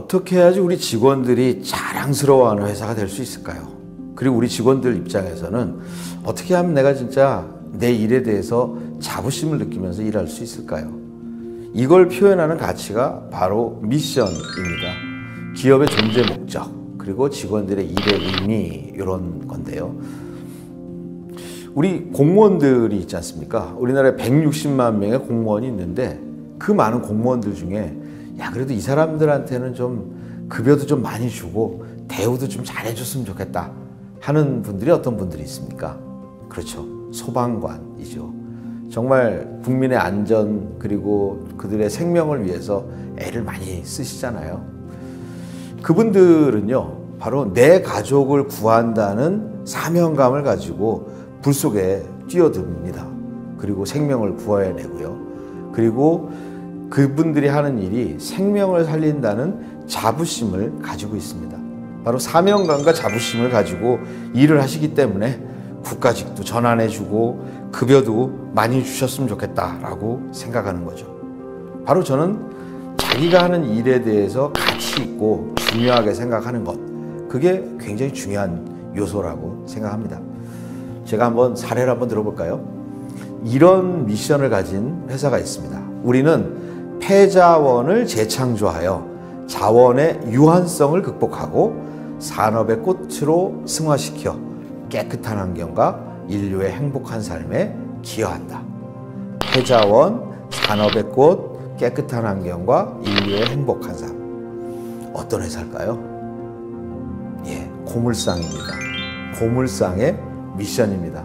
어떻게 해야지 우리 직원들이 자랑스러워하는 회사가 될 수 있을까요? 그리고 우리 직원들 입장에서는 어떻게 하면 내가 진짜 내 일에 대해서 자부심을 느끼면서 일할 수 있을까요? 이걸 표현하는 가치가 바로 미션입니다. 기업의 존재 목적, 그리고 직원들의 일의 의미, 이런 건데요. 우리 공무원들이 있지 않습니까? 우리나라에 160만 명의 공무원이 있는데 그 많은 공무원들 중에 야, 그래도 이 사람들한테는 좀 급여도 좀 많이 주고 대우도 좀 잘해줬으면 좋겠다 하는 분들이 어떤 분들이 있습니까? 그렇죠. 소방관이죠. 정말 국민의 안전 그리고 그들의 생명을 위해서 애를 많이 쓰시잖아요. 그분들은요, 바로 내 가족을 구한다는 사명감을 가지고 불 속에 뛰어듭니다. 그리고 생명을 구해내고요. 그리고 그분들이 하는 일이 생명을 살린다는 자부심을 가지고 있습니다. 바로 사명감과 자부심을 가지고 일을 하시기 때문에 국가직도 전환해주고 급여도 많이 주셨으면 좋겠다라고 생각하는 거죠. 바로 저는 자기가 하는 일에 대해서 가치 있고 중요하게 생각하는 것, 그게 굉장히 중요한 요소라고 생각합니다. 제가 한번 사례를 한번 들어볼까요? 이런 미션을 가진 회사가 있습니다. 우리는 폐자원을 재창조하여 자원의 유한성을 극복하고 산업의 꽃으로 승화시켜 깨끗한 환경과 인류의 행복한 삶에 기여한다. 폐자원, 산업의 꽃, 깨끗한 환경과 인류의 행복한 삶. 어떤 회사일까요? 예, 고물상입니다. 고물상의 미션입니다.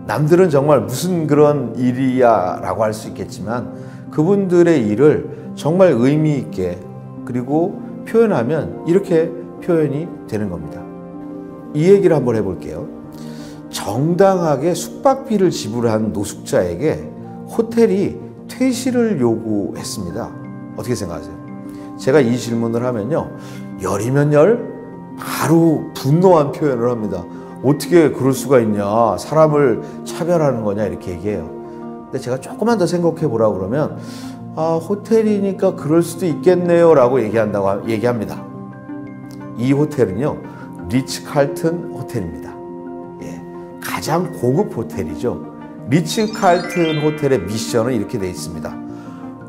남들은 정말 무슨 그런 일이야 라고 할 수 있겠지만 그분들의 일을 정말 의미 있게 그리고 표현하면 이렇게 표현이 되는 겁니다. 이 얘기를 한번 해볼게요. 정당하게 숙박비를 지불한 노숙자에게 호텔이 퇴실을 요구했습니다. 어떻게 생각하세요? 제가 이 질문을 하면요, 열이면 열 바로 분노한 표현을 합니다. 어떻게 그럴 수가 있냐, 사람을 차별하는 거냐 이렇게 얘기해요. 근데 제가 조금만 더 생각해 보라고 그러면 호텔이니까 그럴 수도 있겠네요 라고 얘기합니다. 이 호텔은요, 리츠칼튼 호텔입니다. 예, 가장 고급 호텔이죠. 리츠칼튼 호텔의 미션은 이렇게 되어 있습니다.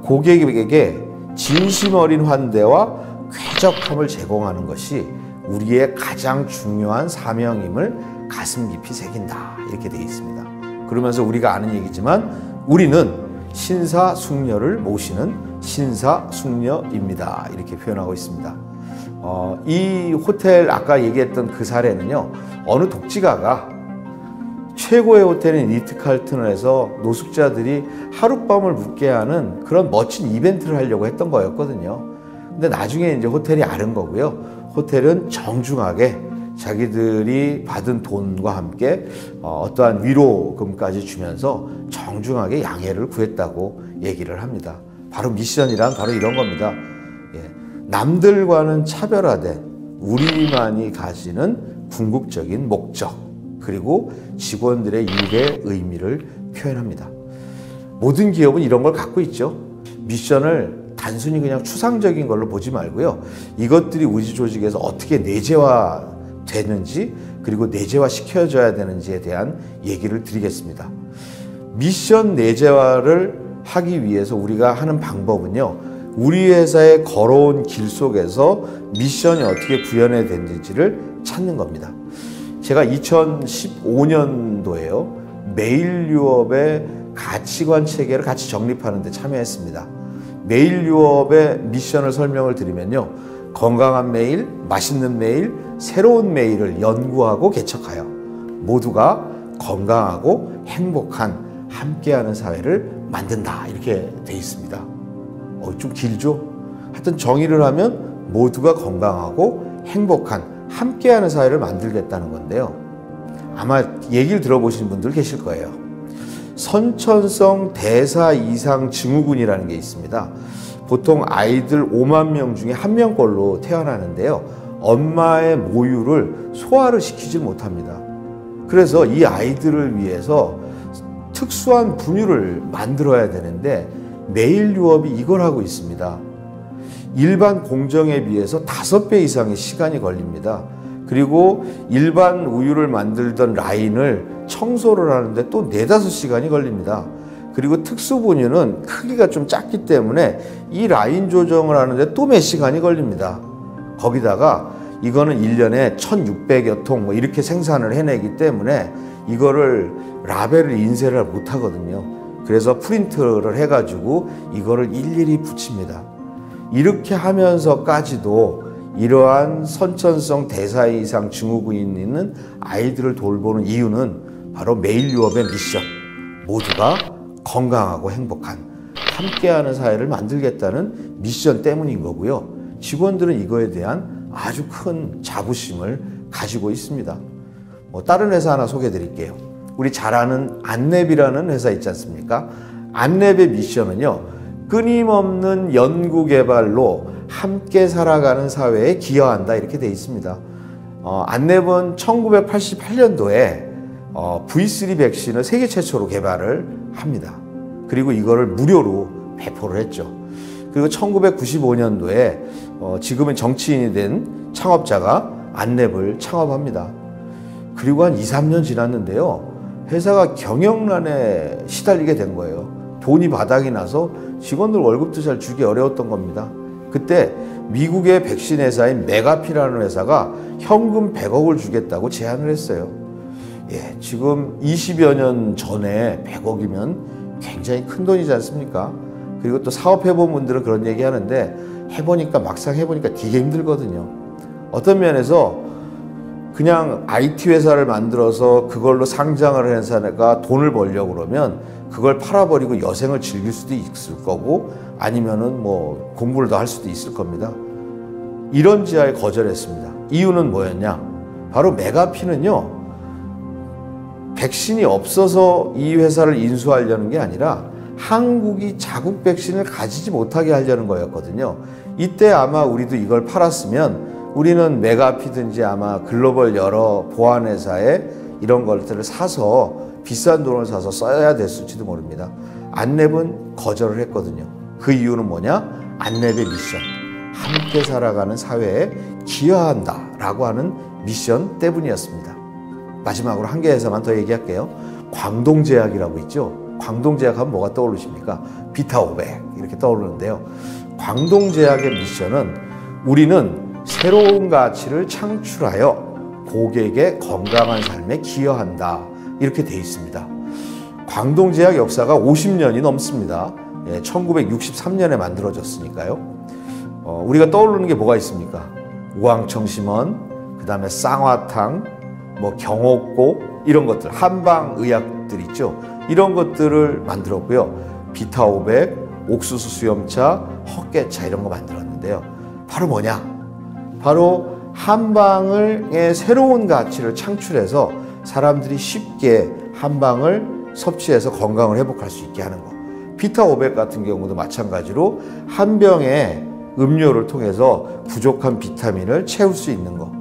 고객에게 진심 어린 환대와 쾌적함을 제공하는 것이 우리의 가장 중요한 사명임을 가슴 깊이 새긴다. 이렇게 되어 있습니다. 그러면서 우리가 아는 얘기지만 우리는 신사숙녀를 모시는 신사숙녀입니다. 이렇게 표현하고 있습니다. 이 호텔 아까 얘기했던 그 사례는요, 어느 독지가가 최고의 호텔인 리츠칼튼에서 노숙자들이 하룻밤을 묵게 하는 그런 멋진 이벤트를 하려고 했던 거였거든요. 근데 나중에 이제 호텔이 아는 거고요. 호텔은 정중하게 자기들이 받은 돈과 함께 어떠한 위로금까지 주면서 정중하게 양해를 구했다고 얘기를 합니다. 바로 미션이란 바로 이런 겁니다. 예, 남들과는 차별화된 우리만이 가지는 궁극적인 목적, 그리고 직원들의 일의 의미를 표현합니다. 모든 기업은 이런 걸 갖고 있죠. 미션을 단순히 그냥 추상적인 걸로 보지 말고요. 이것들이 우리 조직에서 어떻게 내재화되는지, 그리고 내재화 시켜줘야 되는지에 대한 얘기를 드리겠습니다. 미션 내재화를 하기 위해서 우리가 하는 방법은요, 우리 회사에 걸어온 길 속에서 미션이 어떻게 구현해야 되는지를 찾는 겁니다. 제가 2015년도에요, 메일 유업의 가치관 체계를 같이 정립하는 데 참여했습니다. 메일 유업의 미션을 설명을 드리면요, 건강한 메일, 맛있는 메일, 새로운 메일을 연구하고 개척하여 모두가 건강하고 행복한 함께하는 사회를 만든다. 이렇게 돼 있습니다. 좀 길죠? 하여튼 정의를 하면 모두가 건강하고 행복한 함께하는 사회를 만들겠다는 건데요. 아마 얘기를 들어보신 분들 계실 거예요. 선천성 대사 이상 증후군이라는 게 있습니다. 보통 아이들 5만 명 중에 1명꼴로 태어나는데요, 엄마의 모유를 소화를 시키지 못합니다. 그래서 이 아이들을 위해서 특수한 분유를 만들어야 되는데 메일 유업이 이걸 하고 있습니다. 일반 공정에 비해서 5배 이상의 시간이 걸립니다. 그리고 일반 우유를 만들던 라인을 청소를 하는데 또 4~5시간이 걸립니다. 그리고 특수분유는 크기가 좀 작기 때문에 이 라인 조정을 하는데 또 몇 시간이 걸립니다. 거기다가 이거는 1년에 1,600여 통 뭐 이렇게 생산을 해내기 때문에 이거를 라벨을 인쇄를 못 하거든요. 그래서 프린트를 해가지고 이거를 일일이 붙입니다. 이렇게 하면서까지도 이러한 선천성 대사이 이상 증후군이 있는 아이들을 돌보는 이유는 바로 매일 유업의 미션, 모두가 건강하고 행복한 함께하는 사회를 만들겠다는 미션 때문인 거고요. 직원들은 이거에 대한 아주 큰 자부심을 가지고 있습니다. 다른 회사 하나 소개해 드릴게요. 우리 잘 아는 안랩이라는 회사 있지 않습니까? 안랩의 미션은요, 끊임없는 연구개발로 함께 살아가는 사회에 기여한다 이렇게 되어 있습니다. 안랩은 1988년도에 V3 백신을 세계 최초로 개발을 합니다. 그리고 이거를 무료로 배포를 했죠. 그리고 1995년도에 지금은 정치인이 된 창업자가 안랩을 창업합니다. 그리고 한 2~3년 지났는데요, 회사가 경영난에 시달리게 된 거예요. 돈이 바닥이 나서 직원들 월급도 잘 주기 어려웠던 겁니다. 그때 미국의 백신 회사인 메가피라는 회사가 현금 100억을 주겠다고 제안을 했어요. 지금 20여 년 전에 100억이면 굉장히 큰 돈이지 않습니까? 그리고 또 사업해본 분들은 그런 얘기 하는데 막상 해보니까 되게 힘들거든요. 어떤 면에서 그냥 IT 회사를 만들어서 그걸로 상장을 한 회사가 돈을 벌려고 그러면 그걸 팔아버리고 여생을 즐길 수도 있을 거고, 아니면은 뭐 공부를 더 할 수도 있을 겁니다. 이런 지하에 거절했습니다. 이유는 뭐였냐? 바로 메가피는요, 백신이 없어서 이 회사를 인수하려는 게 아니라 한국이 자국 백신을 가지지 못하게 하려는 거였거든요. 이때 아마 우리도 이걸 팔았으면 우리는 메가피든지 아마 글로벌 여러 보안회사에 이런 것들을 사서 비싼 돈을 사서 써야 됐을지도 모릅니다. 안랩은 거절을 했거든요. 그 이유는 뭐냐? 안랩의 미션, 함께 살아가는 사회에 기여한다 라고 하는 미션 때문이었습니다. 마지막으로 한 개에서만 더 얘기할게요. 광동제약이라고 있죠. 광동제약 하면 뭐가 떠오르십니까? 비타500 이렇게 떠오르는데요. 광동제약의 미션은 우리는 새로운 가치를 창출하여 고객의 건강한 삶에 기여한다 이렇게 돼 있습니다. 광동제약 역사가 50년이 넘습니다. 1963년에 만들어졌으니까요. 우리가 떠오르는 게 뭐가 있습니까? 우황청심원, 그 다음에 쌍화탕, 뭐 경옥고 이런 것들, 한방의학들 있죠. 이런 것들을 만들었고요. 비타500, 옥수수 수염차, 헛개차 이런 거 만들었는데요. 바로 뭐냐? 바로 한방의 새로운 가치를 창출해서 사람들이 쉽게 한방을 섭취해서 건강을 회복할 수 있게 하는 거. 비타500 같은 경우도 마찬가지로 한 병의 음료를 통해서 부족한 비타민을 채울 수 있는 거.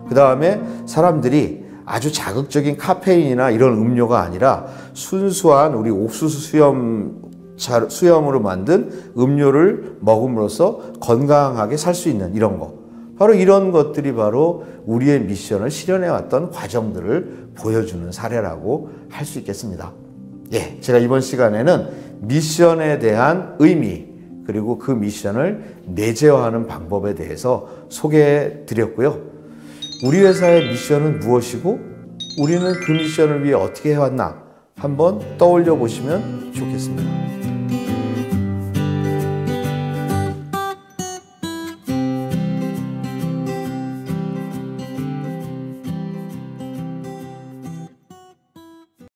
그 다음에 사람들이 아주 자극적인 카페인이나 이런 음료가 아니라 순수한 우리 옥수수 수염으로 만든 음료를 먹음으로써 건강하게 살 수 있는 이런 거. 바로 이런 것들이 바로 우리의 미션을 실현해왔던 과정들을 보여주는 사례라고 할 수 있겠습니다. 제가 이번 시간에는 미션에 대한 의미, 그리고 그 미션을 내재화하는 방법에 대해서 소개해 드렸고요. 우리 회사의 미션은 무엇이고 우리는 그 미션을 위해 어떻게 해왔나 한번 떠올려 보시면 좋겠습니다.